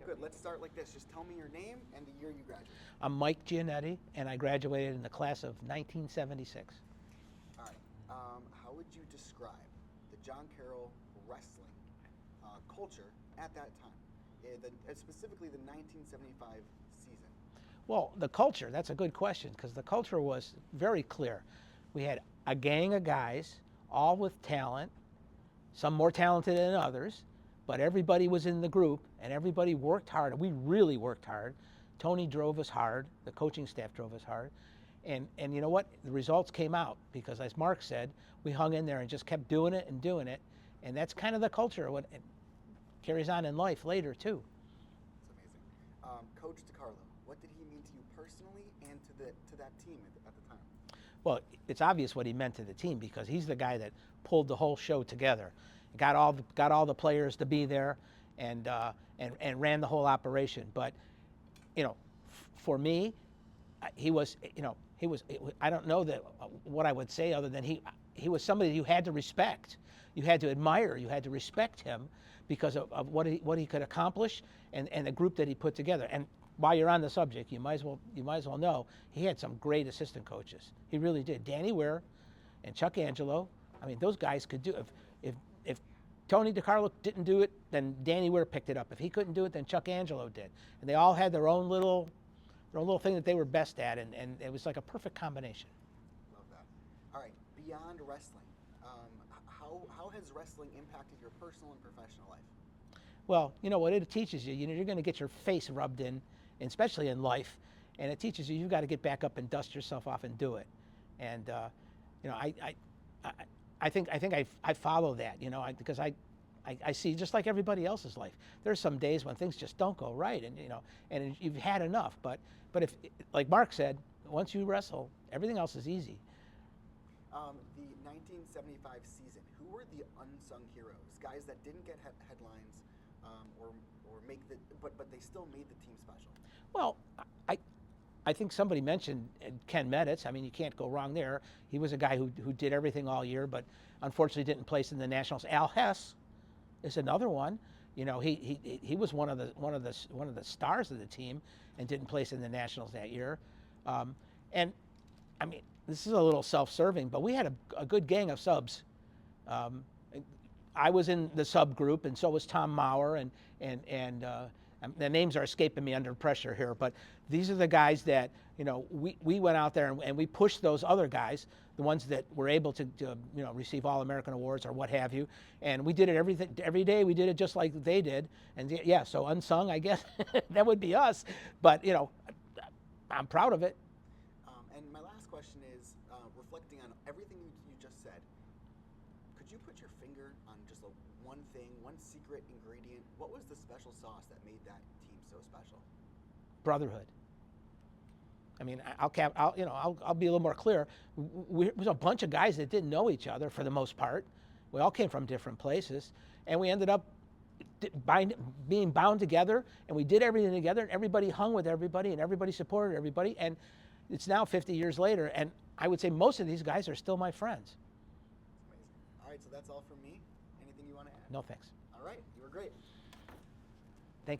Good. Let's start like this. Just tell me your name and the year you graduated. I'm Mike Jiannetti, and I graduated in the class of 1976. All right. How would you describe the John Carroll wrestling culture at that time, specifically the 1975 season? Well, the culture, that's a good question, because the culture was very clear. We had a gang of guys, all with talent, some more talented than others, but everybody was in the group, and everybody worked hard. We really worked hard. Tony drove us hard. The coaching staff drove us hard. And you know what? The results came out, because as Mark said, we hung in there and just kept doing it, and that's kind of the culture. What it carries on in life later, too. It's amazing. Coach DiCarlo, what did he mean to you personally and to that team at the time? Well, it's obvious what he meant to the team, because he's the guy that pulled the whole show together, got all the players to be there, and ran the whole operation. But for me, he was I don't know what I would say other than he was somebody you had to respect, you had to admire, you had to respect him because of what he could accomplish and the group that he put together. And while you're on the subject, you might as well know he had some great assistant coaches. He really did. Danny Ware and Chuck Angelo. I mean, those guys could do it. If Tony DiCarlo didn't do it, then Danny Ware picked it up. If he couldn't do it, then Chuck Angelo did. And they all had their own little thing that they were best at, and it was like a perfect combination. Love that. All right, beyond wrestling, how has wrestling impacted your personal and professional life? Well, you know what it teaches you. You're going to get your face rubbed in, especially in life, and it teaches you've got to get back up and dust yourself off and do it. And I think I follow that, because I see, just like everybody else's life, there's some days when things just don't go right, and you've had enough. But if, like Mark said, once you wrestle, everything else is easy. The 1975 season, who were the unsung heroes? Guys that didn't get headlines, or make but they still made the team special. Well, I think somebody mentioned Ken Meditz. I mean, you can't go wrong there. He was a guy who did everything all year, but unfortunately didn't place in the Nationals. Al Hess is another one. He was one of the stars of the team and didn't place in the Nationals that year. And I mean, this is a little self-serving, but we had a good gang of subs. I was in the sub group, and so was Tom Maurer, and the names are escaping me under pressure here, but these are the guys that we went out there and we pushed those other guys, the ones that were able to receive All-American awards or what have you, and we did it every day. We did it just like they did, and yeah, so unsung, I guess that would be us, but I'm proud of it. And my last question is, reflecting on everything you just said, could you put your finger on just one thing, one secret ingredient? What was the special sauce that made that team so special? Brotherhood. I mean, I'll be a little more clear. There was a bunch of guys that didn't know each other for the most part. We all came from different places, and we ended up being bound together, and we did everything together, and everybody hung with everybody, and everybody supported everybody, and it's now 50 years later, and I would say most of these guys are still my friends. That's amazing. All right, so that's all from me. Anything you want to add? No, thanks. All right, you were great.